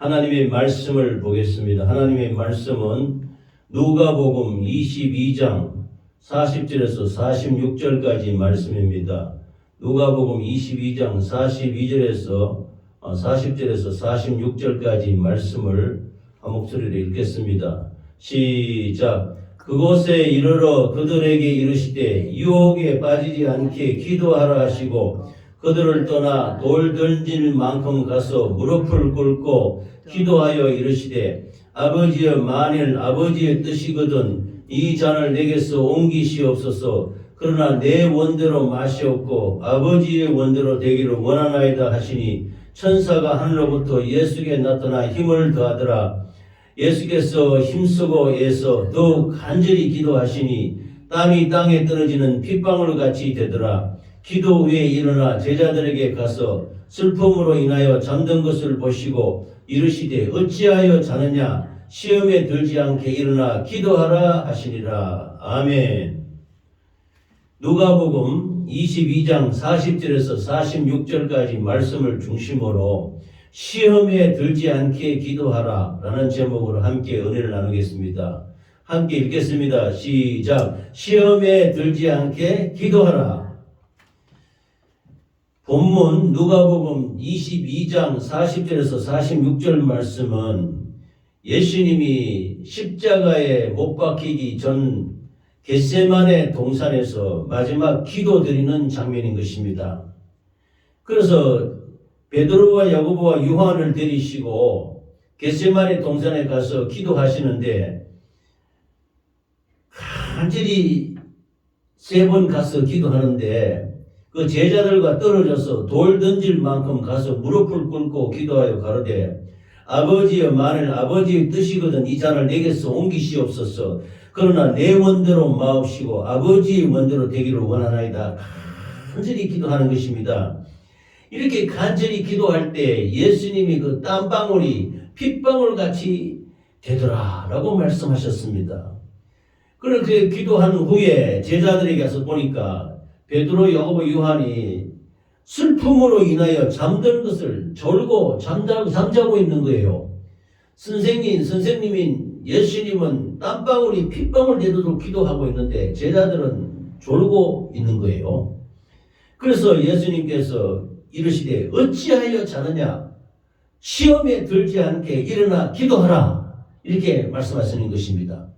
하나님의 말씀을 보겠습니다. 하나님의 말씀은 누가복음 22장 40절에서 46절까지 말씀입니다. 누가복음 22장 40절에서 46절까지 말씀을 한 목소리로 읽겠습니다. 시작. 그곳에 이르러 그들에게 이르시되 유혹에 빠지지 않게 기도하라 하시고 그들을 떠나 돌 던질 만큼 가서 무릎을 꿇고 기도하여 이르시되 아버지여, 만일 아버지의 뜻이거든 이 잔을 내게서 옮기시옵소서. 그러나 내 원대로 마시옵고 아버지의 원대로 되기를 원하나이다 하시니 천사가 하늘로부터 예수께 나타나 힘을 더하더라. 예수께서 힘쓰고 애써 더욱 간절히 기도하시니 땀이 땅에 떨어지는 핏방울 같이 되더라. 기도 후에 일어나 제자들에게 가서 슬픔으로 인하여 잠든 것을 보시고 이르시되 어찌하여 자느냐, 시험에 들지 않게 일어나 기도하라 하시니라. 아멘. 누가복음 22장 40절에서 46절까지 말씀을 중심으로 시험에 들지 않게 기도하라 라는 제목으로 함께 은혜를 나누겠습니다. 함께 읽겠습니다. 시작. 시험에 들지 않게 기도하라. 본문 누가복음 22장 40절에서 46절 말씀은 예수님이 십자가에 못 박히기 전 겟세마네 동산에서 마지막 기도 드리는 장면인 것입니다. 그래서 베드로와 야고보와 요한을 데리시고 겟세마네 동산에 가서 기도하시는데 간절히 3번 가서 기도하는데 그 제자들과 떨어져서 돌 던질 만큼 가서 무릎을 꿇고 기도하여 가로되 아버지여, 만일 아버지의 뜻이거든 이 잔을 내게서 옮기시옵소서. 그러나 내 원대로 마옵시고 아버지의 원대로 되기를 원하나이다. 간절히 기도하는 것입니다. 이렇게 간절히 기도할 때 예수님이 그 땀방울이 핏방울 같이 되더라 라고 말씀하셨습니다. 그렇게 기도한 후에 제자들에게 가서 보니까 베드로, 야고보, 요한이 슬픔으로 인하여 잠든 것을 졸고 잠자고 있는 거예요. 선생님인 예수님은 땀방울이 핏방울 되도록 기도하고 있는데 제자들은 졸고 있는 거예요. 그래서 예수님께서 이르시되 어찌하여 자느냐, 시험에 들지 않게 일어나 기도하라 이렇게 말씀하시는 것입니다.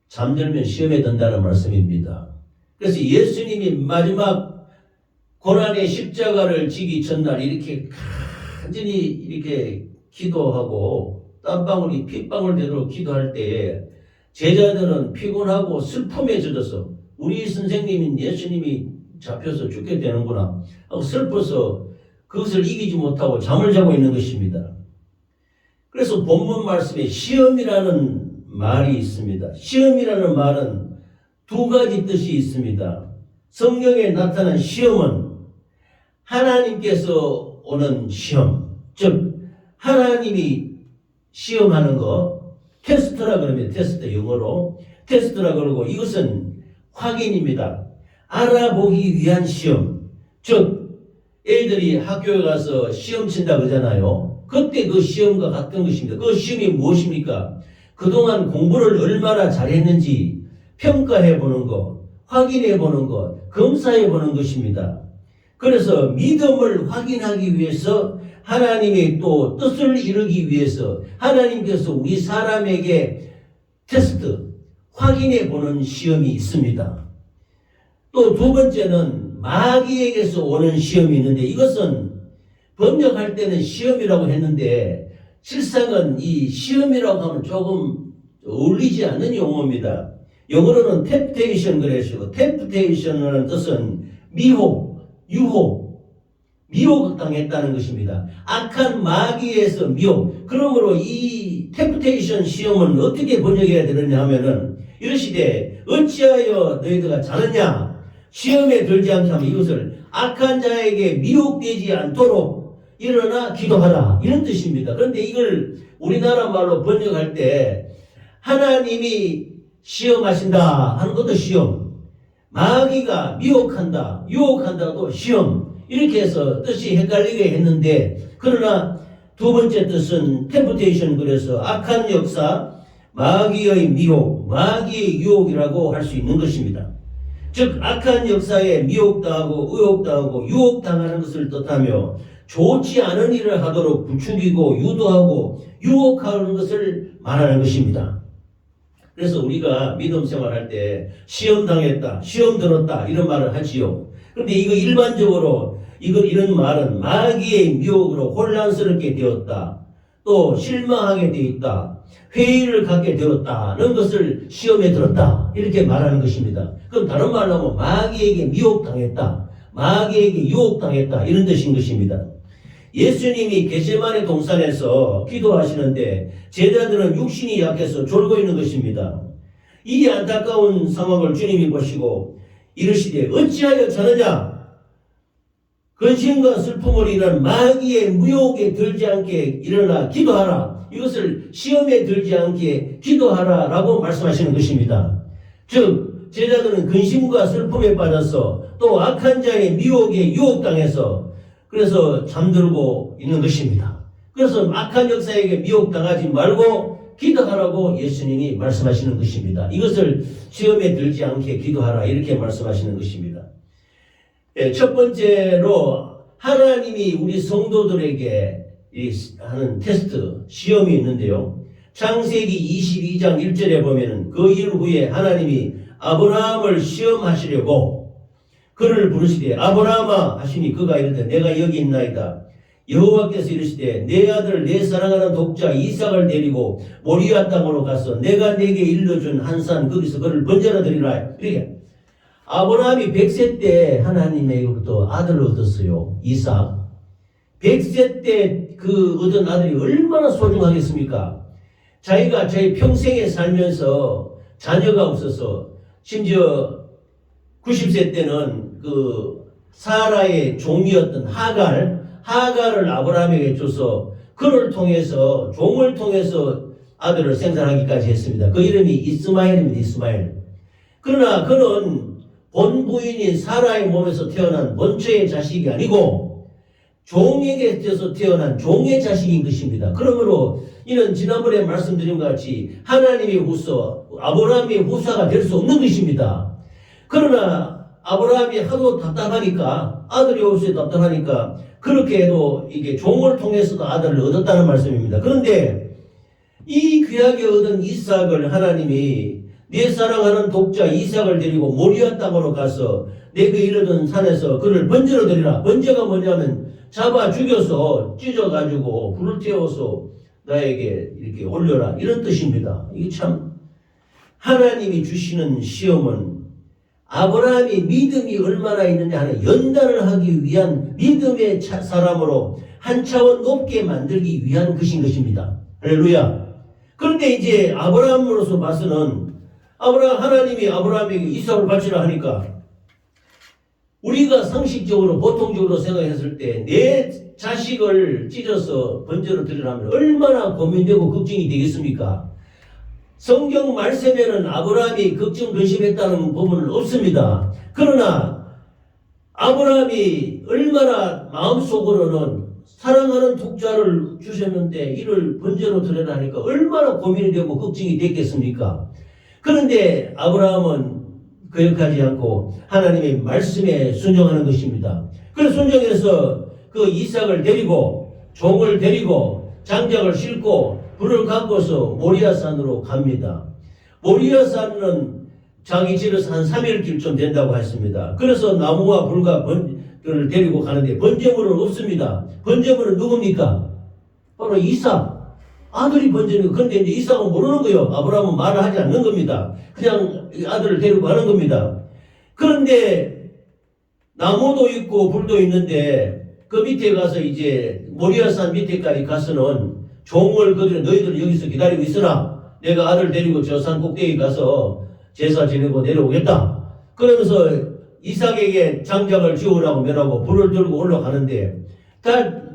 잠들면 시험에 든다는 말씀입니다. 그래서 예수님이 마지막 고난의 십자가를 지기 전날 이렇게 간절히 이렇게 기도하고 땀방울이 핏방울 되도록 기도할 때에 제자들은 피곤하고 슬픔에 젖어서 우리 선생님인 예수님이 잡혀서 죽게 되는구나 하고 슬퍼서 그것을 이기지 못하고 잠을 자고 있는 것입니다. 그래서 본문 말씀에 시험이라는 말이 있습니다. 시험이라는 말은 2가지 뜻이 있습니다. 성경에 나타난 시험은 하나님께서 오는 시험, 즉 하나님이 시험하는 거 테스트라 그러면 테스트, 영어로 테스트라 그러고 이것은 확인입니다. 알아보기 위한 시험. 즉 애들이 학교에 가서 시험 친다 그러잖아요. 그때 그 시험과 같은 것입니다. 그 시험이 무엇입니까? 그동안 공부를 얼마나 잘했는지 평가해 보는 것, 확인해 보는 것, 검사해 보는 것입니다. 그래서 믿음을 확인하기 위해서 하나님의 또 뜻을 이루기 위해서 하나님께서 우리 사람에게 테스트, 확인해 보는 시험이 있습니다. 또 2번째는 마귀에게서 오는 시험이 있는데 이것은 번역할 때는 시험이라고 했는데 실상은 이 시험이라고 하면 조금 어울리지 않는 용어입니다. 영어로는 temptation 그래서 temptation이라는 뜻은 미혹, 유혹, 미혹당했다는 것입니다. 악한 마귀에서 미혹. 그러므로 이 temptation 시험은 어떻게 번역해야 되느냐 하면은 이르시되 어찌하여 너희들가 자느냐, 시험에 들지 않게 하면 이것을 악한 자에게 미혹되지 않도록 일어나 기도하라 이런 뜻입니다. 그런데 이걸 우리나라 말로 번역할 때 하나님이 시험하신다 하는 것도 시험, 마귀가 미혹한다, 유혹한다도 시험 이렇게 해서 뜻이 헷갈리게 했는데 그러나 두 번째 뜻은 temptation, 그래서 악한 역사, 마귀의 미혹, 마귀의 유혹이라고 할 수 있는 것입니다. 즉 악한 역사에 미혹당하고 의혹당하고 유혹당하는 것을 뜻하며 좋지 않은 일을 하도록 부추기고 유도하고 유혹하는 것을 말하는 것입니다. 그래서 우리가 믿음 생활할 때 시험 당했다, 시험 들었다 이런 말을 하지요. 그런데 이거 일반적으로 이런 말은 마귀의 미혹으로 혼란스럽게 되었다, 또 실망하게 되어 있다, 회의를 갖게 되었다는 것을 시험에 들었다 이렇게 말하는 것입니다. 그럼 다른 말로 하면 마귀에게 미혹당했다, 마귀에게 유혹당했다 이런 뜻인 것입니다. 예수님이 겟세마네 동산에서 기도하시는데 제자들은 육신이 약해서 졸고 있는 것입니다. 이 안타까운 상황을 주님이 보시고 이르시되 어찌하여 자느냐, 근심과 슬픔을 이런 마귀의 무욕에 들지 않게 일어나 기도하라, 이것을 시험에 들지 않게 기도하라 라고 말씀하시는 것입니다. 즉 제자들은 근심과 슬픔에 빠져서 또 악한 자의 미혹에 유혹당해서 그래서 잠들고 있는 것입니다. 그래서 악한 역사에게 미혹당하지 말고 기도하라고 예수님이 말씀하시는 것입니다. 이것을 시험에 들지 않게 기도하라 이렇게 말씀하시는 것입니다. 첫 번째로 하나님이 우리 성도들에게 하는 테스트, 시험이 있는데요. 창세기 22장 1절에 보면은 그 일 후에 하나님이 아브라함을 시험하시려고 그를 부르시되 아브라함아 하시니 그가 이르되 내가 여기 있나이다. 여호와께서 이르시되 내 아들 내 사랑하는 독자 이삭을 데리고 모리아 땅으로 가서 내가 내게 일러준 한 산 거기서 그를 번제로 드리라. 이렇게 아브라함이 100세 때 하나님에게부터 아들을 얻었어요. 이삭. 100세 때 그 얻은 아들이 얼마나 소중하겠습니까? 자기가 자기 평생에 살면서 자녀가 없어서 심지어 90세 때는 그 사라의 종이었던 하갈을 아브라함에게 줘서 그를 통해서 종을 통해서 아들을 생산하기까지 했습니다. 그 이름이 이스마엘입니다. 이스마엘. 그러나 그는 본 부인인 사라의 몸에서 태어난 본처의 자식이 아니고 종에게 져서 태어난 종의 자식인 것입니다. 그러므로 이는 지난번에 말씀드린 것 같이 하나님의 후손, 아브라함의 후사가 될 수 없는 것입니다. 그러나 아브라함이 하도 답답하니까, 아들이 없이 답답하니까 그렇게 해도 이게 종을 통해서도 아들을 얻었다는 말씀입니다. 그런데 이 귀하게 얻은 이삭을 하나님이 내 사랑하는 독자 이삭을 데리고 모리아 땅으로 가서 내가 이르던 산에서 그를 번제로 드리라. 번제가 뭐냐면 잡아 죽여서 찢어가지고 불을 태워서 나에게 이렇게 올려라 이런 뜻입니다. 이게 참 하나님이 주시는 시험은 아브라함이 믿음이 얼마나 있느냐 하는 연단을 하기 위한 믿음의 사람으로 한 차원 높게 만들기 위한 것인 것입니다. 할렐루야. 그런데 이제 아브라함으로서 봐서는 하나님이 아브라함에게 이삭을 바치라 하니까 우리가 상식적으로 보통적으로 생각했을 때 내 자식을 찢어서 번제로 드리라면 얼마나 고민되고 걱정이 되겠습니까? 성경 말씀에는 아브라함이 걱정 근심했다는 부분은 없습니다. 그러나 아브라함이 얼마나 마음속으로는 사랑하는 독자를 주셨는데 이를 번제로 드려라 하니까 얼마나 고민이 되고 걱정이 됐겠습니까? 그런데 아브라함은 거역하지 않고 하나님의 말씀에 순종하는 것입니다. 그래서 순종해서 그 이삭을 데리고 종을 데리고 장작을 싣고 불을 갖고서 모리아산으로 갑니다. 모리아산은 자기 집에서 한 3일 길쯤 된다고 했습니다. 그래서 나무와 불과 번제를 데리고 가는데 번제물은 없습니다. 번제물은 누굽니까? 바로 이삭. 아들이 번제는 그런데 이제 이삭은 모르는 거예요. 아브라함은 말을 하지 않는 겁니다. 그냥 아들을 데리고 가는 겁니다. 그런데 나무도 있고 불도 있는데 그 밑에 가서 이제 모리아산 밑에까지 가서는 종을 그들은 너희들 여기서 기다리고 있으라. 내가 아들 데리고 저 산 꼭대기 가서 제사 지내고 내려오겠다. 그러면서 이삭에게 장작을 지우라고 면하고 불을 들고 올라가는데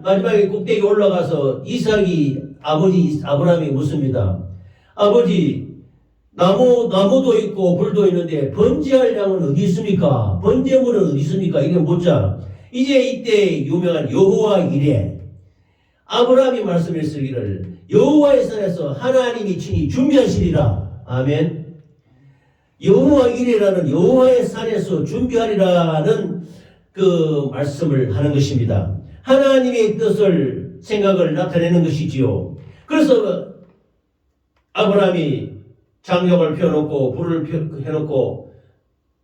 마지막에 꼭대기 올라가서 이삭이 아버지 아브라함이 묻습니다. 아버지, 나무도 있고 불도 있는데 번제할 양은 어디 있습니까? 번제물은 어디 있습니까? 이게 묻자 이제 이때 유명한 여호와 이레 아브라함이 말씀했으기를 여호와의 산에서 하나님이 친히 준비하시리라. 아멘. 여호와 이레라는 여호와의 산에서 준비하리라는 그 말씀을 하는 것입니다. 하나님의 뜻을 생각을 나타내는 것이지요. 그래서 아브라함이 장력을 펴놓고 불을 해놓고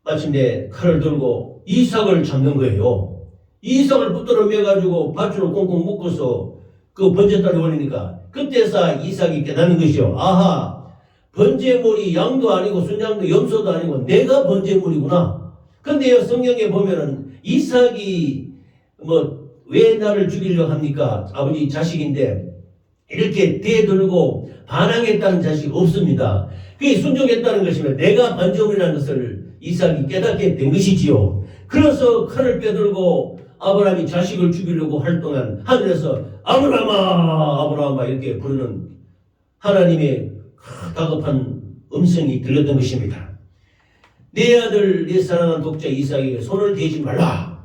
마침내 칼을 들고 이삭을 잡는 거예요. 이삭을 붙들어 매가지고 밧줄로 꽁꽁 묶어서 그 번제단에 올리니까 그때서 이삭이 깨닫는 것이요. 아하, 번제물이 양도 아니고 순양도 염소도 아니고 내가 번제물이구나. 근데 성경에 보면은 이삭이 왜 나를 죽이려고 합니까? 아버지 자식인데 이렇게 대들고 반항했다는 자식이 없습니다. 그게 순종했다는 것이면 내가 번제물이라는 것을 이삭이 깨닫게 된 것이지요. 그래서 칼을 빼들고 아브라함이 자식을 죽이려고 할 동안 하늘에서 아브라함아 아브라함아 이렇게 부르는 하나님의 다급한 음성이 들렸던 것입니다. 내 아들 내 사랑하는 독자 이삭에게 손을 대지 말라.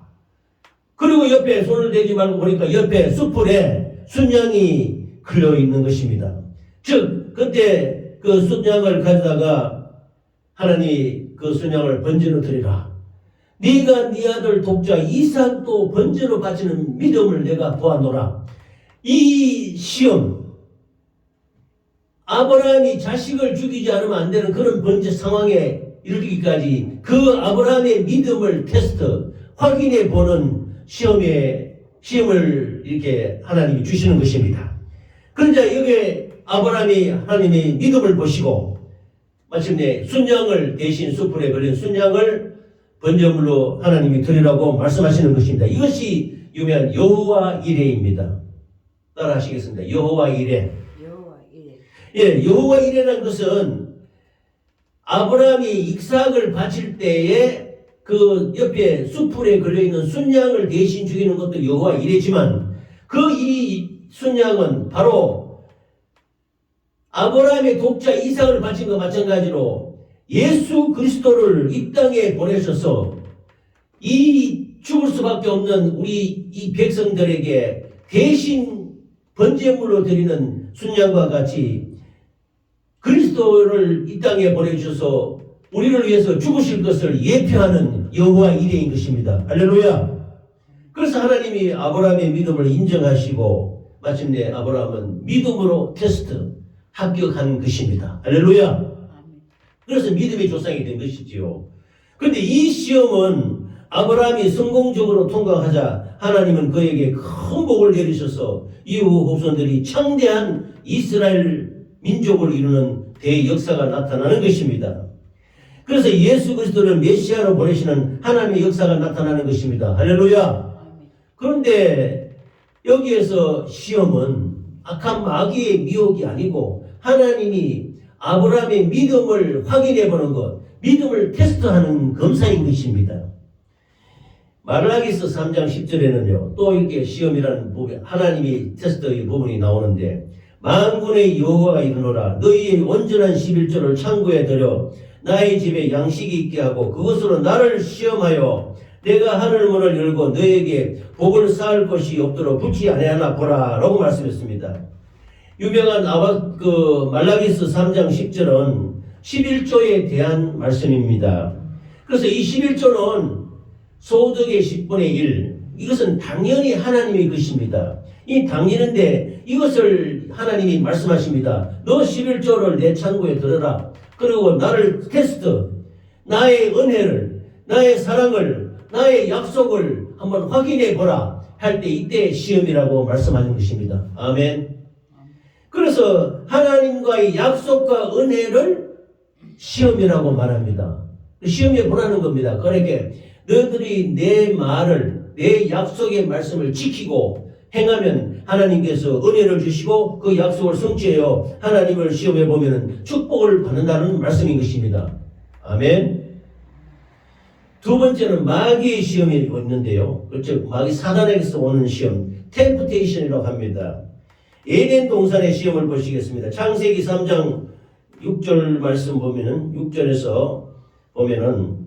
그리고 옆에 손을 대지 말고 보니까 옆에 숯불에 순양이 걸려 있는 것입니다. 즉 그때 그 순양을 가져다가 하나님이 그 순양을 번제로 드리라. 네가 네 아들 독자 이삭도 번제로 바치는 믿음을 내가 보아노라. 이 시험, 아브라함이 자식을 죽이지 않으면 안 되는 그런 번제 상황에 이르기까지 그 아브라함의 믿음을 테스트, 확인해 보는 시험을 이렇게 하나님이 주시는 것입니다. 그러자 여기에 아브라함이 하나님의 믿음을 보시고 마침내 순양을 대신 숯불에 걸린 순양을 번제물로 하나님이 드리라고 말씀하시는 것입니다. 이것이 유명한 여호와 이레입니다. 따라 하시겠습니다. 여호와 이레. 예, 여호와 이레라는 것은 아브라함이 이삭을 바칠 때에 그 옆에 숯불에 걸려있는 순양을 대신 죽이는 것도 여호와 이레지만 그 이 순양은 바로 아브라함의 독자 이삭을 바친 것과 마찬가지로 예수 그리스도를 이 땅에 보내셔서 이 죽을 수밖에 없는 우리 이 백성들에게 대신 번제물로 드리는 순양과 같이 그리스도를 이 땅에 보내주셔서 우리를 위해서 죽으실 것을 예표하는 여호와 이레인 것입니다. 할렐루야. 그래서 하나님이 아브라함의 믿음을 인정하시고 마침내 아브라함은 믿음으로 테스트 합격한 것입니다. 할렐루야. 그래서 믿음의 조상이 된 것이지요. 그런데 이 시험은 아브라함이 성공적으로 통과하자 하나님은 그에게 큰 복을 내리셔서 이후 후손들이 창대한 이스라엘 민족을 이루는 대역사가 나타나는 것입니다. 그래서 예수 그리스도를 메시아로 보내시는 하나님의 역사가 나타나는 것입니다. 할렐루야. 그런데 여기에서 시험은 악한 마귀의 미혹이 아니고 하나님이 아브라함의 믿음을 확인해 보는 것, 믿음을 테스트하는 검사인 것입니다. 말라기서 3장 10절에는요, 또 이렇게 시험이라는 부분, 하나님이 테스트의 부분이 나오는데, 만군의 여호와가 이르노라, 너희의 온전한 11조를 창고에 들여 나의 집에 양식이 있게 하고 그것으로 나를 시험하여 내가 하늘 문을 열고 너에게 복을 쌓을 것이 없도록 붙지 아니하나 보라 라고 말씀했습니다. 유명한 말라기서 3장 10절은 11조에 대한 말씀입니다. 그래서 이 11조는 소득의 10분의 1, 이것은 당연히 하나님의 것입니다. 이 당연한데 이것을 하나님이 말씀하십니다. 너 11조를 내 창고에 들어라. 그리고 나를 테스트, 나의 은혜를, 나의 사랑을, 나의 약속을 한번 확인해 보라 할 때 이때 시험이라고 말씀하는 것입니다. 아멘. 그래서 하나님과의 약속과 은혜를 시험이라고 말합니다. 시험에 보라는 겁니다. 그러니까 너희들이 내 말을, 내 약속의 말씀을 지키고 행하면 하나님께서 은혜를 주시고 그 약속을 성취하여 하나님을 시험해 보면 축복을 받는다는 말씀인 것입니다. 아멘. 두 번째는 마귀의 시험이 있는데요. 즉 마귀 사단에게서 오는 시험, 템프테이션이라고 합니다. 에덴 동산의 시험을 보시겠습니다. 창세기 3장 6절 말씀 보면은 6절에서 보면은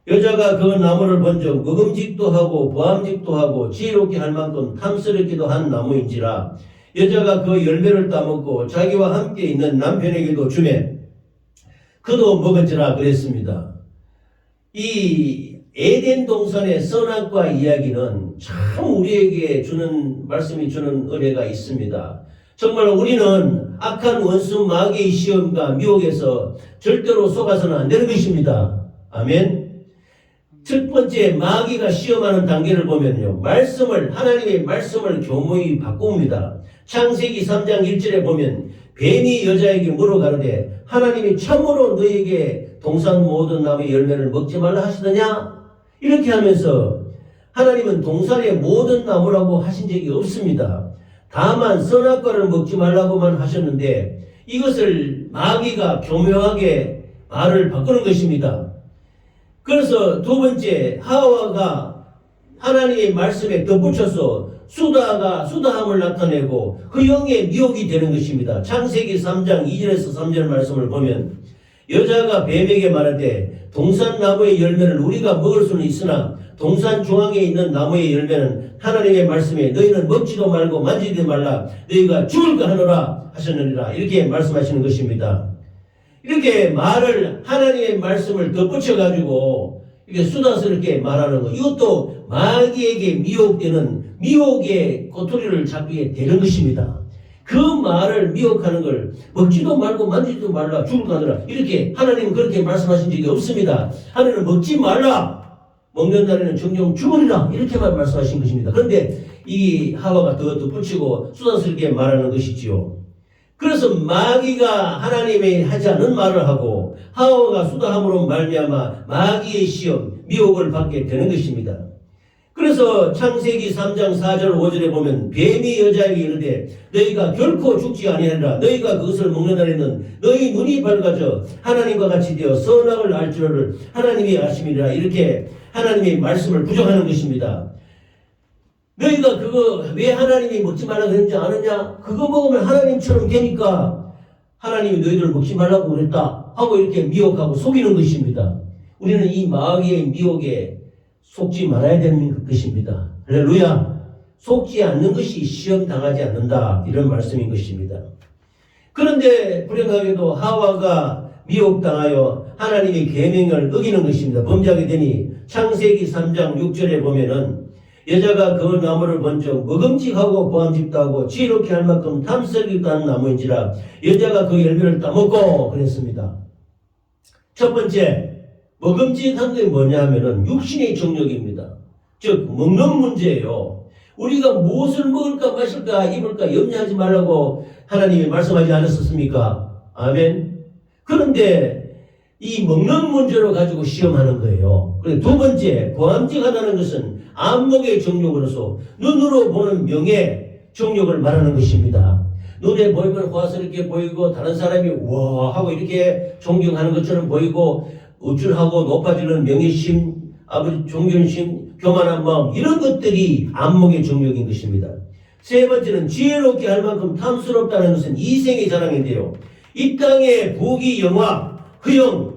여자가 그 나무를 본즉 먹음직도 하고 보암직도 하고 지혜롭게 할 만큼 탐스럽기도 한 나무인지라 여자가 그 열매를 따먹고 자기와 함께 있는 남편에게도 주매 그도 먹은지라 그랬습니다. 이 에덴 동산의 선악과 이야기는 참 우리에게 주는 말씀이 주는 은혜가 있습니다. 정말 우리는 악한 원수 마귀의 시험과 미혹에서 절대로 속아서는 안 되는 것입니다. 아멘. 첫 번째 마귀가 시험하는 단계를 보면요, 하나님의 말씀을 교묘히 바꿉니다. 창세기 3장 1절에 보면 뱀이 여자에게 물어가는데 하나님이 참으로 너에게 동산 모든 나무의 열매를 먹지 말라 하시더냐? 이렇게 하면서 하나님은 동산의 모든 나무라고 하신 적이 없습니다. 다만 선악과를 먹지 말라고만 하셨는데 이것을 마귀가 교묘하게 말을 바꾸는 것입니다. 그래서 두 번째, 하와가 하나님의 말씀에 덧붙여서 수다함을 나타내고 그 영의 미혹이 되는 것입니다. 창세기 3장 2절에서 3절 말씀을 보면 여자가 뱀에게 말하되 동산 나무의 열매를 우리가 먹을 수는 있으나 동산 중앙에 있는 나무의 열매는 하나님의 말씀에 너희는 먹지도 말고 만지지도 말라 너희가 죽을까 하노라 하셨느니라, 이렇게 말씀하시는 것입니다. 이렇게 말을 하나님의 말씀을 덧붙여 가지고 이렇게 수다스럽게 말하는 것, 이것도 마귀에게 미혹되는 미혹의 꼬투리를 잡게 되는 것입니다. 그 말을 미혹하는 걸 먹지도 말고 만지지도 말라 죽을까 하노라, 이렇게 하나님은 그렇게 말씀하신 적이 없습니다. 하나님은 먹지 말라, 먹는 날에는 정령 죽으리라, 이렇게만 말씀하신 것입니다. 그런데 이 하와가 더 덧붙이고 수다스럽게 말하는 것이지요. 그래서 마귀가 하나님이 하지 않은 말을 하고 하와가 수다함으로 말미암아 마귀의 시험, 미혹을 받게 되는 것입니다. 그래서 창세기 3장 4절 5절에 보면 뱀이 여자에게 이르되 너희가 결코 죽지 아니하리라 너희가 그것을 먹는 날에는 너희 눈이 밝아져 하나님과 같이 되어 선악을 알 줄을 하나님이 아심이라, 이렇게 하나님의 말씀을 부정하는 것입니다. 너희가 그거 왜 하나님이 먹지 말라고 했는지 아느냐? 그거 먹으면 하나님처럼 되니까 하나님이 너희들 먹지 말라고 그랬다 하고 이렇게 미혹하고 속이는 것입니다. 우리는 이 마귀의 미혹에 속지 말아야 되는 것입니다. 할렐루야. 속지 않는 것이 시험 당하지 않는다, 이런 말씀인 것입니다. 그런데 불행하게도 하와가 미혹당하여 하나님의 계명을 어기는 것입니다. 범죄하게 되니 창세기 3장 6절에 보면은 여자가 그 나무를 본즉 먹음직하고 보암직도 하고 지혜롭게 할 만큼 탐스럽기도 한 나무인지라 여자가 그 열매를 따먹고 그랬습니다. 첫 번째, 먹음직한 게 뭐냐 하면은 육신의 정욕입니다. 즉 먹는 문제예요. 우리가 무엇을 먹을까 마실까 입을까 염려하지 말라고 하나님이 말씀하지 않았었습니까? 아멘. 그런데 이 먹는 문제로 가지고 시험하는 거예요. 그리고 두 번째, 보암직하다는 것은 안목의 정욕으로서 눈으로 보는 명예 정욕을 말하는 것입니다. 눈에 보이면 화스럽게 보이고 다른 사람이 와 하고 이렇게 존경하는 것처럼 보이고 우쭐하고 높아지는 명예심, 아버지 존경심, 교만한 마음, 이런 것들이 안목의 정욕인 것입니다. 세 번째는 지혜롭게 할 만큼 탐스럽다는 것은 이생의 자랑인데요. 이 땅의 부귀 영화, 그영,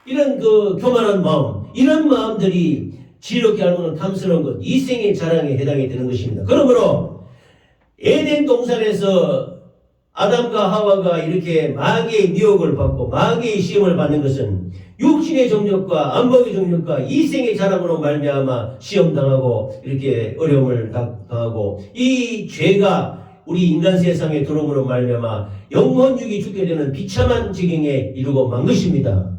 이런 그 교만한 마음, 이런 마음들이 지혜롭게 할 만큼 탐스러운 것, 이생의 자랑에 해당이 되는 것입니다. 그러므로 에덴 동산에서 아담과 하와가 이렇게 마귀의 미혹을 받고 마귀의 시험을 받는 것은 육신의 정욕과 안목의 정욕과 이생의 자랑으로 말미암아 시험당하고 이렇게 어려움을 당하고, 이 죄가 우리 인간 세상에 들어옴으로 말미암아 영혼육이 죽게 되는 비참한 지경에 이르고 만 것입니다.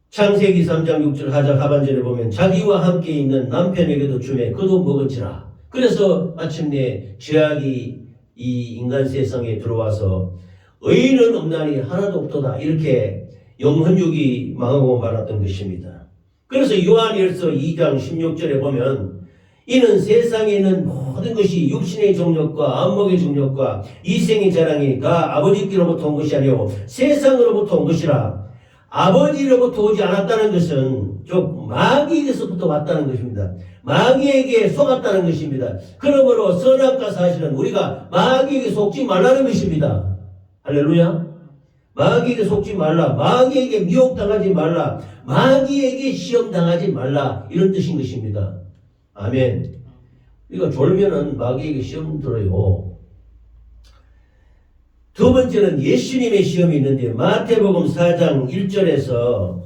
창세기 3장 6절 하반절에 보면 자기와 함께 있는 남편에게도 주매 그도 먹은지라. 그래서 마침내 죄악이 이 인간 세상에 들어와서 의인은 없나니 하나도 없도다, 이렇게 영혼육이 망하고 말았던 것입니다. 그래서 요한일서 2장 16절에 보면 이는 세상에 있는 모든 것이 육신의 정욕과 안목의 정욕과 이생의 자랑이 다 아버지께로부터 온 것이 아니오 세상으로부터 온 것이라. 아버지로부터 오지 않았다는 것은 즉 마귀에게서부터 왔다는 것입니다. 마귀에게 속았다는 것입니다. 그러므로 선악과 사실은 우리가 마귀에게 속지 말라는 것입니다. 할렐루야. 마귀에게 속지 말라, 마귀에게 미혹당하지 말라, 마귀에게 시험당하지 말라, 이런 뜻인 것입니다. 아멘. 그러니까 졸면은 마귀에게 시험 들어요. 두 번째는 예수님의 시험이 있는데 마태복음 4장 1절에서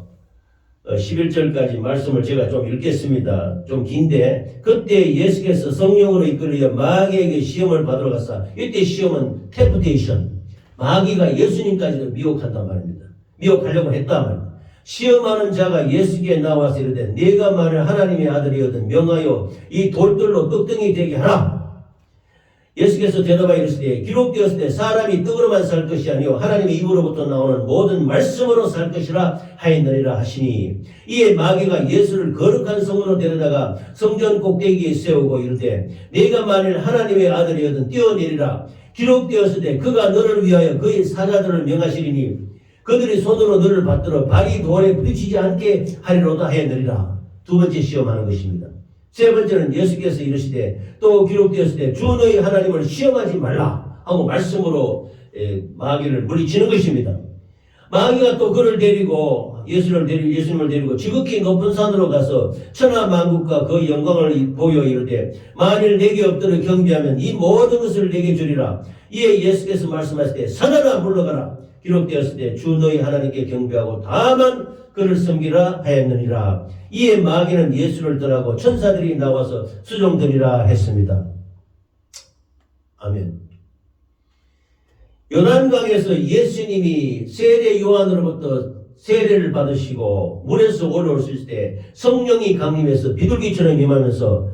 11절까지 말씀을 제가 좀 읽겠습니다. 좀 긴데 그때 예수께서 성령으로 이끌려 마귀에게 시험을 받으러 갔사. 이때 시험은 템프테이션. 마귀가 예수님까지도 미혹한단 말입니다. 미혹하려고 했단 말입니다. 시험하는 자가 예수께 나와서 이르되 네가 만일 하나님의 아들이거든 명하여 이 돌들로 떡덩이 되게 하라. 예수께서 대답하여 이르시되 기록되었을 때 사람이 떡으로만 살 것이 아니요 하나님의 입으로부터 나오는 모든 말씀으로 살 것이라 하였느니라 하시니 이에 마귀가 예수를 거룩한 성으로 데려다가 성전 꼭대기에 세우고 이르되 네가 만일 하나님의 아들이거든 뛰어내리라. 기록되었을 때 그가 너를 위하여 그의 사자들을 명하시리니 그들이 손으로 너를 받들어 발이 돌에 부딪히지 않게 하리로다 하였느니라. 두 번째 시험하는 것입니다. 세 번째는 예수께서 이르시되 또 기록되었을 때 주 너희 하나님을 시험하지 말라 하고 말씀으로 마귀를 물리치는 것입니다. 마귀가 또 그를 데리고 예수님을 데리고 지극히 높은 산으로 가서 천하 만국과 그 영광을 보여 이르되 만일 내게 엎드려 경배하면 이 모든 것을 내게 주리라. 이에 예수께서 말씀하실 때 사단아 물러가라. 기록되었을 때 주 너희 하나님께 경배하고 다만 그를 섬기라 하였느니라. 이에 마귀는 예수를 떠나고 천사들이 나와서 수종드리라 했습니다. 아멘. 요단강에서 예수님이 세례 요한으로부터 세례를 받으시고 물에서 올라오실 때 성령이 강림해서 비둘기처럼 임하면서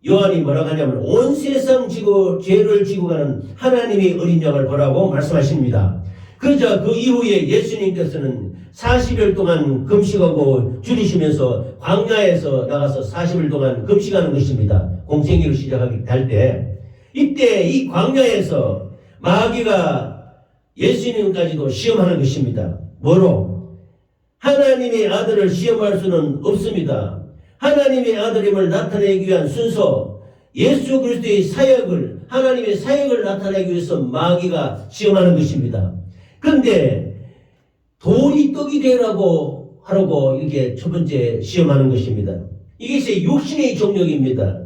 요한이 뭐라고 하냐면 온 세상 죄를 지고 가는 하나님의 어린 양을 보라고 말씀하십니다. 그러자 그 이후에 예수님께서는 40일 동안 금식하고 줄이시면서 광야에서 나가서 40일 동안 금식하는 것입니다. 공생애를 시작할 때 이때 이 광야에서 마귀가 예수님까지도 시험하는 것입니다. 뭐로? 하나님의 아들을 시험할 수는 없습니다. 하나님의 아들임을 나타내기 위한 순서 예수 그리스도의 사역을 하나님의 사역을 나타내기 위해서 마귀가 시험하는 것입니다. 그런데 돌이 떡이 되라고 하라고 이렇게 첫 번째 시험하는 것입니다. 이것이 육신의 정력입니다.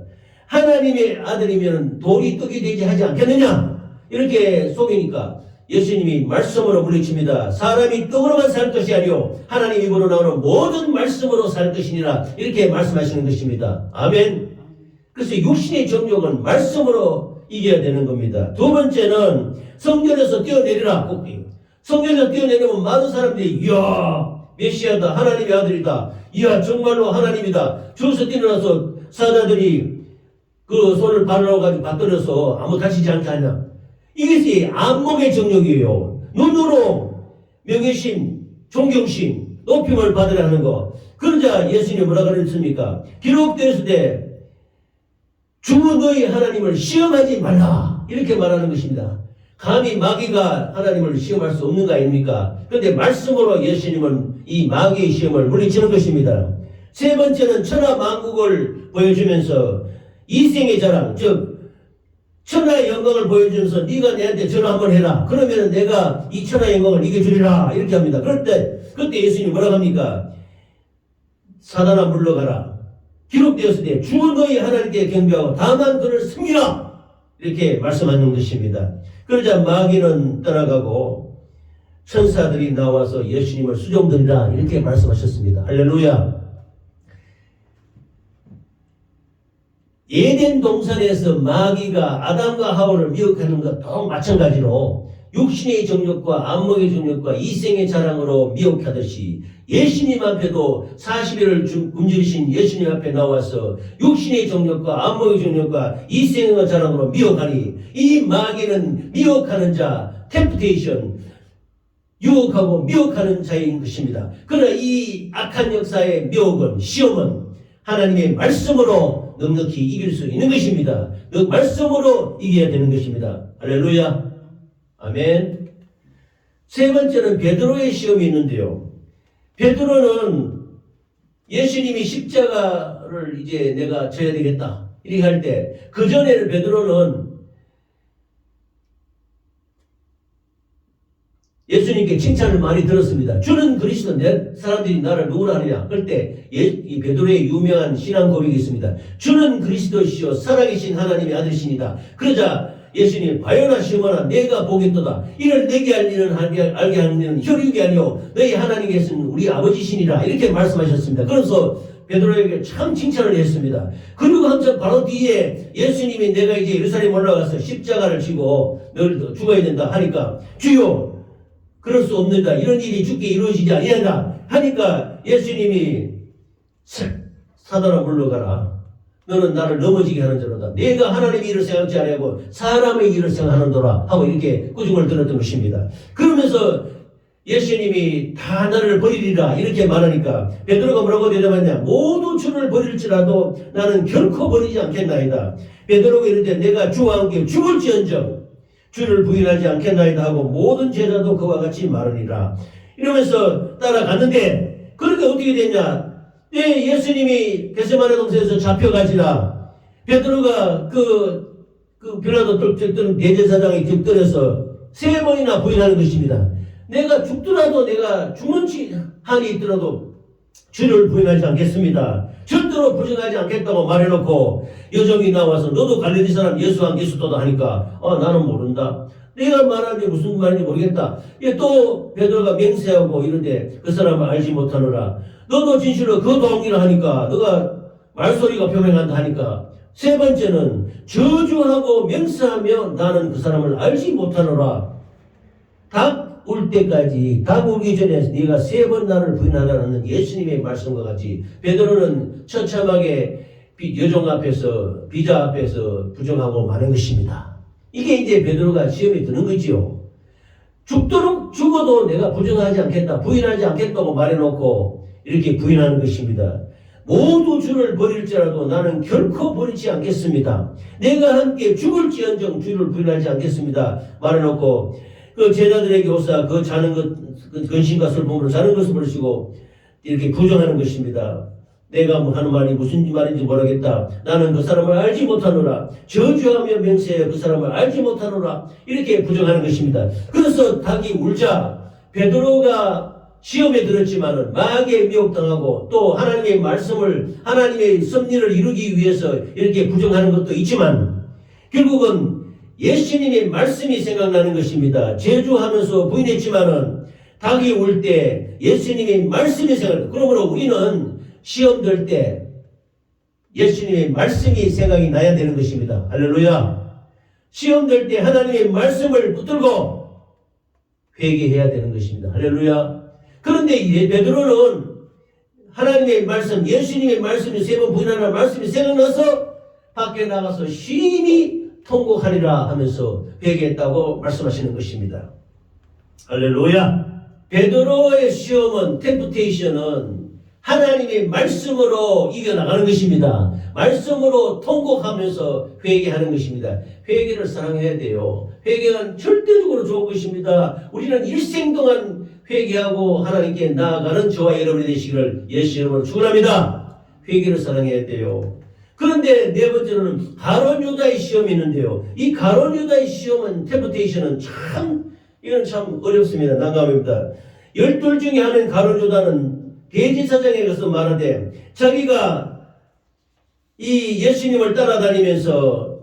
하나님의 아들이면 돌이 떡이 되지 하지 않겠느냐? 이렇게 속이니까 예수님이 말씀으로 물리칩니다. 사람이 떡으로만 살 것이 아니요 하나님 입으로 나오는 모든 말씀으로 살 것이니라 이렇게 말씀하시는 것입니다. 아멘. 그래서 육신의 정력은 말씀으로 이겨야 되는 겁니다. 두 번째는 성전에서 뛰어내리라. 성전에서 뛰어내리면 많은 사람들이 이야 메시아다 하나님의 아들이다 이야 정말로 하나님이다 주워서 뛰어나서 사자들이 그 손을 발로 가지고 받들어서 아무 다치지 않게 하냐. 이것이 안목의 정력이에요. 눈으로 명예심 존경심 높임을 받으려 하는 거. 그러자 예수님이 뭐라 그랬습니까? 기록되었을 때 주 너희 하나님을 시험하지 말라 이렇게 말하는 것입니다. 감히 마귀가 하나님을 시험할 수 없는 거 아닙니까? 그런데 말씀으로 예수님은 이 마귀의 시험을 물리치는 것입니다. 세 번째는 천하 만국을 보여주면서 이생의 자랑, 즉 천하의 영광을 보여주면서 네가 내한테 전화 한번 해라. 그러면 내가 이 천하의 영광을 이겨주리라 이렇게 합니다. 그때 예수님이 뭐라고 합니까? 사단아 물러가라. 기록되었을 때 주 너희 하나님께 경배하고 다만 그를 섬기라 이렇게 말씀하는 것입니다. 그러자 마귀는 떠나가고 천사들이 나와서 예수님을 수종드리라 이렇게 말씀하셨습니다. 할렐루야. 에덴 동산에서 마귀가 아담과 하와를 미혹하는 것도 마찬가지로 육신의 정욕과 안목의 정욕과 이생의 자랑으로 미혹하듯이 예수님 앞에도 40일을 굶주리신 예수님 앞에 나와서 육신의 정욕과 안목의 정욕과 이생의 자랑으로 미혹하니 이 마귀는 미혹하는 자, 템프테이션, 유혹하고 미혹하는 자인 것입니다. 그러나 이 악한 역사의 미혹은 시험은 하나님의 말씀으로 넉넉히 이길 수 있는 것입니다. 그 말씀으로 이겨야 되는 것입니다. 할렐루야. 아멘. 세 번째는 베드로의 시험이 있는데요. 베드로는 예수님이 십자가를 이제 내가 져야 되겠다 이렇게 할 때 그 전에는 베드로는 예수님께 칭찬을 많이 들었습니다. 주는 그리스도, 내 사람들이 나를 누구라 하느냐 할 때 이 베드로의 유명한 신앙 고백이 있습니다. 주는 그리스도시요 살아계신 하나님의 아들이시니다. 그러자 예수님 바요나 시모나 내가 보겠도다. 이를 내게 알게 하는 이는 혈육이 아니요 너희 하나님께서는 우리 아버지시니라 이렇게 말씀하셨습니다. 그래서 베드로에게 참 칭찬을 했습니다. 그리고 한참 바로 뒤에 예수님이 내가 이제 예루살렘 올라가서 십자가를 지고 너를 죽어야 된다 하니까 주요 그럴 수 없는다. 이런 일이 죽게 이루어지지 아니한다 하니까 예수님이 사단아 물러가라. 너는 나를 넘어지게 하는 자로다. 내가 하나님의 일을 생각지 아니하고 사람의 일을 생각하는도라 하고 이렇게 꾸중을 들었던 것입니다. 그러면서 예수님이 다 나를 버리리라 이렇게 말하니까 베드로가 뭐라고 대답했냐. 모두 주를 버릴지라도 나는 결코 버리지 않겠나이다. 베드로가 이르되 내가 주와 함께 죽을지언정 주를 부인하지 않겠나이다 하고 모든 제자도 그와 같이 말하니라. 이러면서 따라갔는데 그렇게 어떻게 됐냐. 예수님이 겟세마네 동산에서 잡혀가지라. 베드로가 그 빌라도 뜰 대제사장의 집들에서 3번이나 부인하는 것입니다. 내가 죽더라도 내가 죽는 한이 있더라도 주를 부인하지 않겠습니다. 절대로 부정하지 않겠다고 말해놓고 여종이 나와서 너도 갈릴리 사람 예수 안 그리스도다 하니까 나는 모른다. 내가 말하는 게 무슨 말인지 모르겠다. 또 베드로가 맹세하고 이런데 그 사람을 알지 못하노라. 너도 진실로 그 동기를 하니까 너가 말소리가 표명한다 하니까 3번째는 저주하고 맹세하며 나는 그 사람을 알지 못하노라. 닭 울 때까지 닭 울기 전에 네가 3번 나를 부인하라는 예수님의 말씀과 같이 베드로는 처참하게 여종 앞에서 비자 앞에서 부정하고 마는 것입니다. 이게 이제 베드로가 시험에 드는 거지요. 죽도록 죽어도 내가 부정하지 않겠다, 부인하지 않겠다고 말해놓고 이렇게 부인하는 것입니다. 모두 주를 버릴지라도 나는 결코 버리지 않겠습니다. 내가 함께 죽을지언정 주를 부인하지 않겠습니다. 말해놓고 그 제자들에게 오사 그 자는 것, 근심과 슬픔으로 자는 것을 버리시고 이렇게 부정하는 것입니다. 내가 하는 말이 무슨 말인지 모르겠다. 나는 그 사람을 알지 못하노라. 저주하며 맹세하여 그 사람을 알지 못하노라. 이렇게 부정하는 것입니다. 그래서 닭이 울자 베드로가 시험에 들었지만은 마귀에 미혹당하고 또 하나님의 말씀을 하나님의 섭리를 이루기 위해서 이렇게 부정하는 것도 있지만 결국은 예수님의 말씀이 생각나는 것입니다. 제주하면서 부인했지만은 닭이 울 때 예수님의 말씀이 생각나요. 그러므로 우리는 시험 들 때 예수님의 말씀이 생각이 나야 되는 것입니다. 할렐루야. 시험 들 때 하나님의 말씀을 붙들고 회개해야 되는 것입니다. 할렐루야. 그런데 베드로는 하나님의 말씀, 예수님의 말씀이 3번 부인하는 말씀이 생각나서 밖에 나가서 심히 통곡하리라 하면서 회개했다고 말씀하시는 것입니다. 할렐루야. 베드로의 시험은 템프테이션은 하나님의 말씀으로 이겨나가는 것입니다. 말씀으로 통곡하면서 회개하는 것입니다. 회개를 사랑해야 돼요. 회개는 절대적으로 좋은 것입니다. 우리는 일생 동안 회개하고 하나님께 나아가는 저와 여러분이 되시기를 예수 이름으로 축원합니다. 회개를 사랑해야 돼요. 그런데 4번째로는 가룟 유다의 시험이 있는데요. 이 가룟 유다의 시험은 템프테이션은 이건 참 어렵습니다. 난감합니다. 12 중에 하나인 가룟 유다는 대제사장에 가서 말하되 자기가 이 예수님을 따라다니면서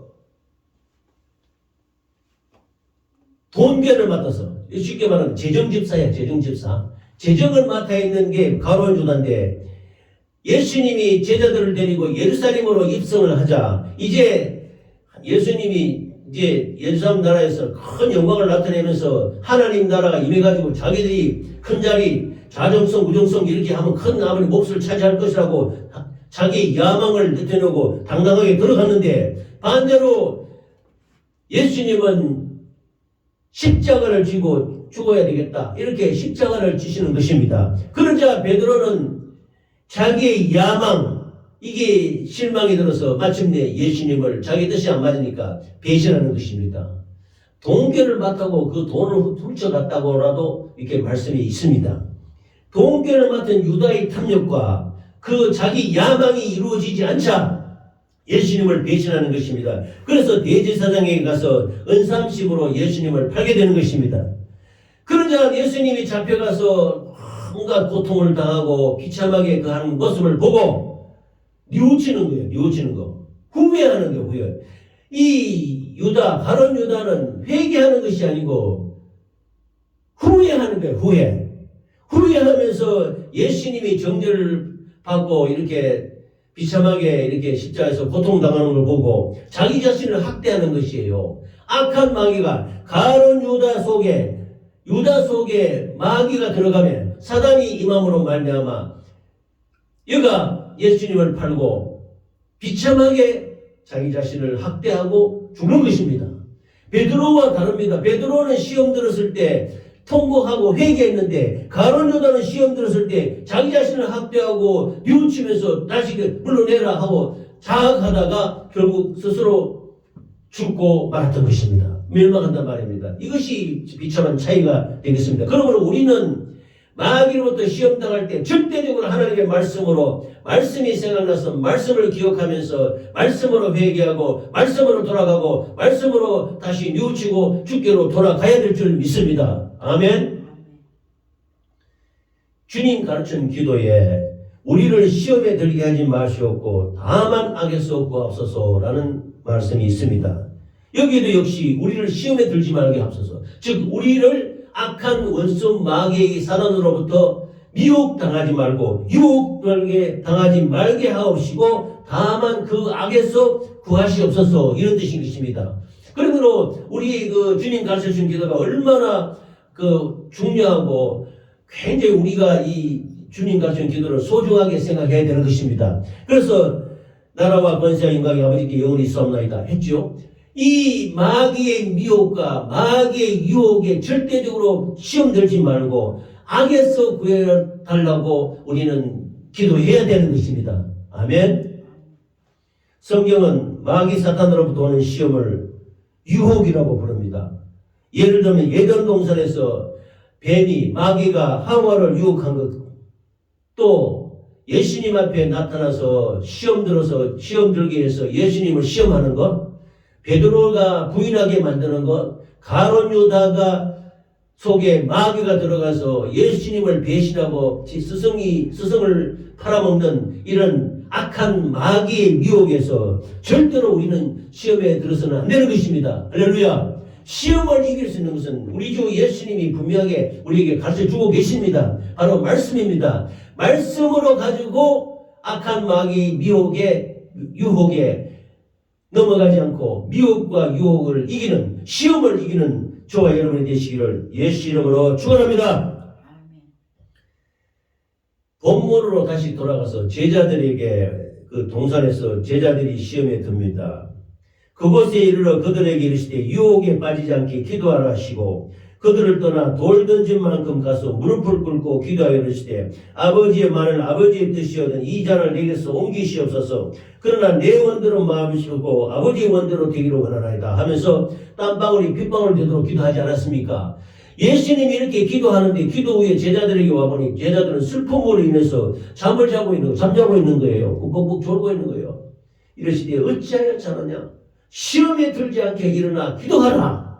돈변을 맡아서 쉽게 말하면 재정집사야. 재정집사. 재정을 맡아 있는 게 가룟 유다인데 예수님이 제자들을 데리고 예루살렘으로 입성을 하자 이제 예수님이 이제 예루살렘 나라에서 큰 영광을 나타내면서 하나님 나라가 임해가지고 자기들이 큰 자리 자정성 우정성 이렇게 하면 큰 아버지 몫을 차지할 것이라고 자기 야망을 내려놓고 당당하게 들어갔는데 반대로 예수님은 십자가를 지고 죽어야 되겠다 이렇게 십자가를 지시는 것입니다. 그러자 베드로는 자기의 야망 이게 실망이 들어서 마침내 예수님을 자기 뜻이 안 맞으니까 배신하는 것입니다. 돈괴를 맡고 그 돈을 훔쳐갔다고라도 이렇게 말씀이 있습니다. 돈괴를 맡은 유다의 탐욕과 그 자기 야망이 이루어지지 않자 예수님을 배신하는 것입니다. 그래서 대제사장에게 가서 은삼식으로 예수님을 팔게 되는 것입니다. 그러자 예수님이 잡혀가서 온갖 고통을 당하고 비참하게 그 하는 모습을 보고 뉘우치는 거예요. 뉘우치는 거. 후회하는 거예요. 후회. 이 유다, 가룟 유다는 회개하는 것이 아니고 후회하는 거예요. 후회. 후회하면서 예수님이 정죄를 받고 이렇게 비참하게 이렇게 십자가에서 고통당하는 걸 보고 자기 자신을 학대하는 것이에요. 악한 마귀가 가룟 유다 속에 마귀가 들어가면 사단이 임함으로 말미암아 여가 예수님을 팔고 비참하게 자기 자신을 학대하고 죽는 것입니다. 베드로와 다릅니다. 베드로는 시험 들었을 때 통곡하고 회개했는데 가룟 유다는 시험 들었을 때 자기 자신을 학대하고 뉘우치면서 다시 물러내라 하고 자학하다가 결국 스스로 죽고 말았던 것입니다. 멸망한단 말입니다. 이것이 비참한 차이가 되겠습니다. 그러므로 우리는 마귀로부터 시험 당할 때 절대적으로 하나님의 말씀으로 말씀이 생각나서 말씀을 기억하면서 말씀으로 회개하고 말씀으로 돌아가고 말씀으로 다시 뉘우치고 주께로 돌아가야 될 줄 믿습니다. 아멘. 주님 가르친 기도에 우리를 시험에 들게 하지 마시옵고 다만 악에서 구하옵소서라는 말씀이 있습니다. 여기에도 역시 우리를 시험에 들지 말게 하옵소서. 즉 우리를 악한 원수 마귀의 사단으로부터 미혹당하지 말고 유혹을 당하지 말게 하옵시고 다만 그 악에서 구하시옵소서 이런 뜻인 것입니다. 그러므로 우리 그 주님 가르쳐주신 기도가 얼마나 중요하고 굉장히 우리가 이 주님 가르쳐준 기도를 소중하게 생각해야 되는 것입니다. 그래서 나라와 권세와 영광이 아버지께 영원히 있사옵나이다 했죠. 이 마귀의 미혹과 마귀의 유혹에 절대적으로 시험 들지 말고 악에서 구해달라고 우리는 기도해야 되는 것입니다. 아멘. 성경은 마귀 사탄으로부터 오는 시험을 유혹이라고 부릅니다. 예를 들면 예전 동산에서 뱀이 마귀가 하와를 유혹한 것, 또 예수님 앞에 나타나서 시험 들게 해서 예수님을 시험하는 것, 베드로가 부인하게 만드는 것, 가룟 유다가 속에 마귀가 들어가서 예수님을 배신하고 스승을 팔아먹는 이런 악한 마귀의 미혹에서 절대로 우리는 시험에 들어서는 안 되는 것입니다. 할렐루야. 시험을 이길 수 있는 것은 우리 주 예수님이 분명하게 우리에게 가르쳐주고 계십니다. 바로 말씀입니다. 말씀으로 가지고 악한 마귀 유혹에 넘어가지 않고 미혹과 유혹을 이기는 시험을 이기는 저와 여러분이 되시기를 예수 이름으로 축원합니다. 본문으로 다시 돌아가서 제자들에게 그 동산에서 제자들이 시험에 듭니다. 그곳에 이르러 그들에게 이르시되 유혹에 빠지지 않게 기도하라 하시고 그들을 떠나 돌 던진 만큼 가서 무릎을 꿇고 기도하여 이르시되 아버지의 말은 아버지의 뜻이거든 이 잔을 내게서 옮기시옵소서. 그러나 내 원대로 마음이시고 아버지의 원대로 되기를 원하나이다 하면서 땀방울이 핏방울 되도록 기도하지 않았습니까? 예수님이 이렇게 기도하는데 기도 후에 제자들에게 와보니 제자들은 슬픔으로 인해서 잠자고 있는 거예요. 꾹꾹 졸고 있는 거예요. 이러시되 어찌하여 자느냐? 시험에 들지 않게 일어나 기도하라.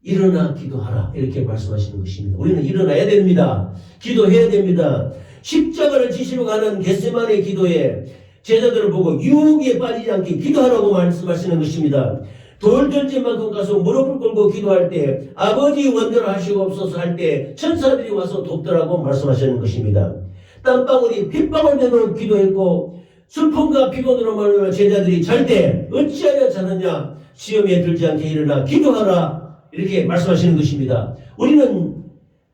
일어나 기도하라. 이렇게 말씀하시는 것입니다. 우리는 일어나야 됩니다. 기도해야 됩니다. 십자가를 지시러 가는 겟세마네 기도에 제자들을 보고 유혹에 빠지지 않게 기도하라고 말씀하시는 것입니다. 돌 던진 만큼 가서 무릎을 꿇고 기도할 때 아버지 원대로 하시옵소서 할 때 천사들이 와서 돕더라고 말씀하시는 것입니다. 땀방울이 핏방울 되도록 기도했고 슬픔과 피곤으로 말하면 제자들이 잘 때 어찌하여 자느냐 시험에 들지 않게 일어나 기도하라 이렇게 말씀하시는 것입니다. 우리는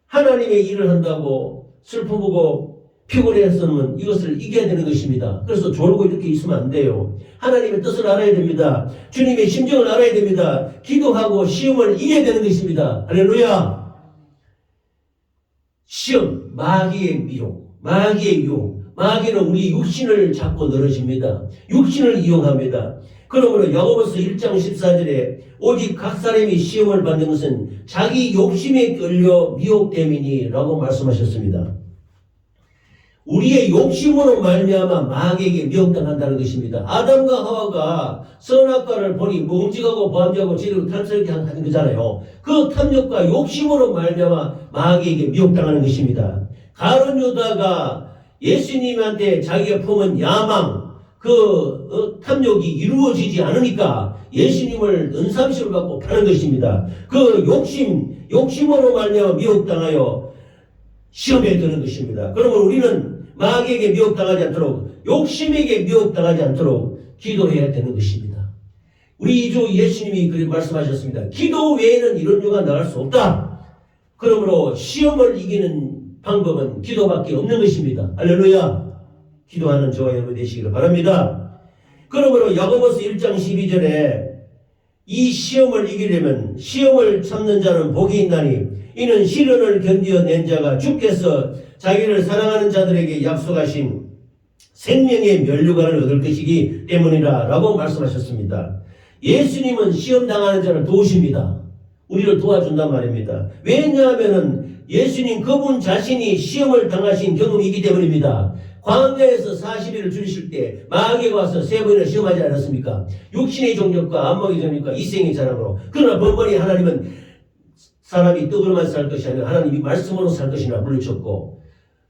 하나님의 일을 한다고 슬픔하고 피곤해서는 이것을 이겨야 되는 것입니다. 그래서 졸고 이렇게 있으면 안 돼요. 하나님의 뜻을 알아야 됩니다. 주님의 심정을 알아야 됩니다. 기도하고 시험을 이겨야 되는 것입니다. 할렐루야. 시험, 마귀의 미혹, 마귀의 유혹. 마귀는 우리 육신을 잡고 늘어집니다. 육신을 이용합니다. 그러므로 야고보서 1장 14절에 오직 각 사람이 시험을 받는 것은 자기 욕심에 끌려 미혹됨이니 라고 말씀하셨습니다. 우리의 욕심으로 말미암아 마귀에게 미혹당한다는 것입니다. 아담과 하와가 선악과를 보니 몽직하고 범죄하고 지르고 탐스럽게 하는 거잖아요. 그 탐욕과 욕심으로 말미암아 마귀에게 미혹당하는 것입니다. 가룟 유다가 예수님한테 자기가 품은 야망, 탐욕이 이루어지지 않으니까 예수님을 은삼십을 받고 파는 것입니다. 그 욕심으로 말미암아 미혹당하여 시험에 드는 것입니다. 그러면 우리는 마귀에게 미혹당하지 않도록, 욕심에게 미혹당하지 않도록 기도해야 되는 것입니다. 우리 주 예수님이 그렇게 말씀하셨습니다. 기도 외에는 이런 유가 나갈 수 없다. 그러므로 시험을 이기는 방법은 기도밖에 없는 것입니다. 할렐루야. 기도하는 저와 여러분 되시기를 바랍니다. 그러므로 야고보서 1장 12절에 이 시험을 이기려면 시험을 참는 자는 복이 있나니 이는 시련을 견디어낸 자가 주께서 자기를 사랑하는 자들에게 약속하신 생명의 면류관을 얻을 것이기 때문이라 라고 말씀하셨습니다. 예수님은 시험당하는 자를 도우십니다. 우리를 도와준단 말입니다. 왜냐하면 예수님 그분 자신이 시험을 당하신 경험이기 때문입니다. 광야에서 40일을 줄이실 때 마귀가 와서 3번이나 시험하지 않았습니까? 육신의 종력과 안목의 종력과 이생의 자랑으로. 그러나 번번이 하나님은 사람이 떡으로만 살 것이 아니라 하나님이 말씀으로 살 것이라 물리쳤고,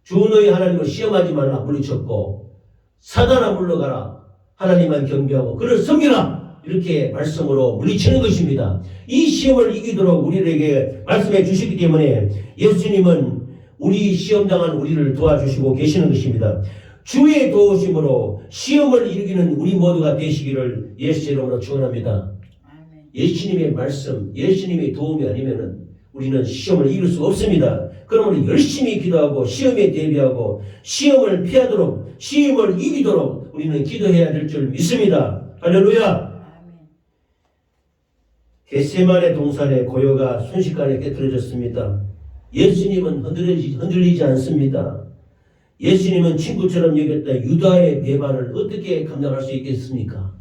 주 너희 하나님을 시험하지 말라 물리쳤고, 사단아 물러가라 하나님만 경배하고 그를 섬기라 이렇게 말씀으로 물리치는 것입니다. 이 시험을 이기도록 우리에게 말씀해 주시기 때문에 예수님은 우리 시험당한 우리를 도와주시고 계시는 것입니다. 주의 도우심으로 시험을 이기는 우리 모두가 되시기를 예수 이름으로 축원합니다. 예수님의 말씀, 예수님의 도움이 아니면은 우리는 시험을 이길 수 없습니다. 그러므로 열심히 기도하고 시험에 대비하고 시험을 피하도록, 시험을 이기도록 우리는 기도해야 될 줄 믿습니다. 할렐루야. 겟세마네 동산의 고요가 순식간에 깨트려졌습니다. 예수님은 흔들리지 않습니다. 예수님은 친구처럼 여겼던 유다의 배반을 어떻게 감당할 수 있겠습니까?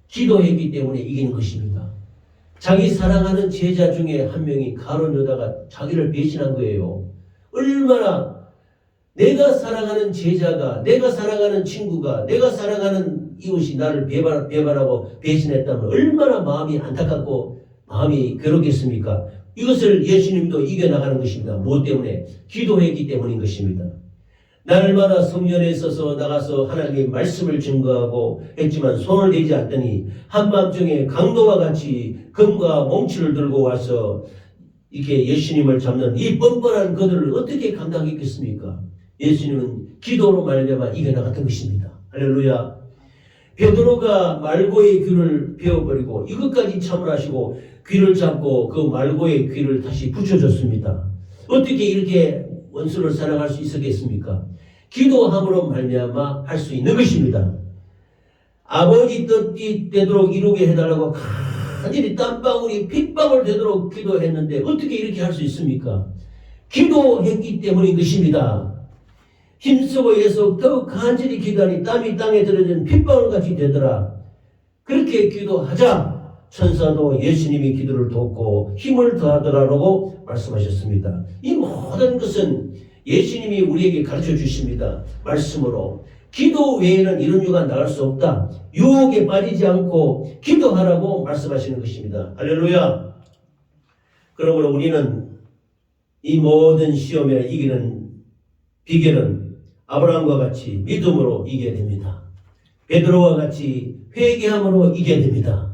기도했기 때문에 이기는 것입니다. 자기 사랑하는 제자 중에 한 명이 가룟 유다가 자기를 배신한 거예요. 얼마나 내가 사랑하는 제자가, 내가 사랑하는 친구가, 내가 사랑하는 이웃이 나를 배반하고 배신했다면 얼마나 마음이 안타깝고 마음이 괴롭겠습니까? 이것을 예수님도 이겨나가는 것입니다. 무엇 때문에? 기도했기 때문인 것입니다. 날마다 성전에 있어서 나가서 하나님의 말씀을 증거하고 했지만 손을 대지 않더니 한밤중에 강도와 같이 금과 몽치를 들고 와서 이렇게 예수님을 잡는 이 뻔뻔한 그들을 어떻게 감당했겠습니까? 예수님은 기도로 말미암아 이겨나갔던 것입니다. 할렐루야. 베드로가 말고의 귀를 베어버리고 이것까지 참을하시고 귀를 잡고 그 말고의 귀를 다시 붙여줬습니다. 어떻게 이렇게 원수를 사랑할 수 있었겠습니까? 기도함으로 말미암아 할 수 있는 것입니다. 아버지 뜻이 되도록 이루게 해달라고 간절히 땀방울이 핏방울 되도록 기도했는데 어떻게 이렇게 할 수 있습니까? 기도했기 때문인 것입니다. 힘쓰고 애써 더욱 간절히 기도하니 땀이 땅에 들어진 핏방울같이 되더라. 그렇게 기도하자 천사도 예수님이 기도를 돕고 힘을 더하더라라고 말씀하셨습니다. 이 모든 것은 예수님이 우리에게 가르쳐 주십니다. 말씀으로. 기도 외에는 이런 유가 나갈 수 없다. 유혹에 빠지지 않고 기도하라고 말씀하시는 것입니다. 할렐루야. 그러므로 우리는 이 모든 시험에 이기는 비결은 아브라함과 같이 믿음으로 이겨야 됩니다. 베드로와 같이 회개함으로 이겨야 됩니다.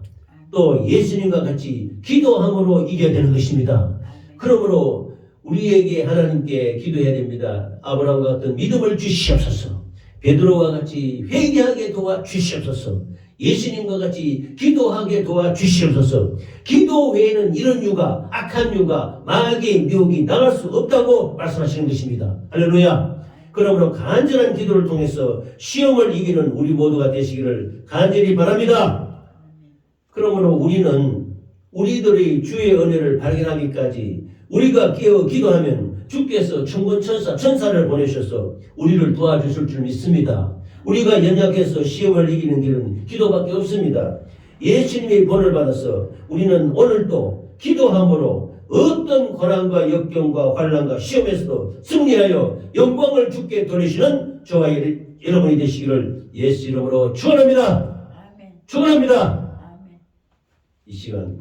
또 예수님과 같이 기도함으로 이겨야 되는 것입니다. 그러므로 우리에게 하나님께 기도해야 됩니다. 아브라함과 같은 믿음을 주시옵소서. 베드로와 같이 회개하게 도와주시옵소서. 예수님과 같이 기도하게 도와주시옵소서. 기도 외에는 이런 유가, 악한 유가, 마귀의 미혹이 나갈 수 없다고 말씀하시는 것입니다. 할렐루야. 그러므로 간절한 기도를 통해서 시험을 이기는 우리 모두가 되시기를 간절히 바랍니다. 그러므로 우리는 우리들의 주의 은혜를 발견하기까지 우리가 깨어 기도하면 주께서 천사를 보내셔서 우리를 도와주실 줄 믿습니다. 우리가 연약해서 시험을 이기는 길은 기도밖에 없습니다. 예수님의 본을 받아서 우리는 오늘도 기도함으로 어떤 고난과 역경과 환난과 시험에서도 승리하여 영광을 주께 돌리시는 저와 여러분이 되시기를 예수 이름으로 축원합니다. 아멘. 축원합니다. 아멘. 이 시간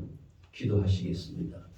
기도하시겠습니다.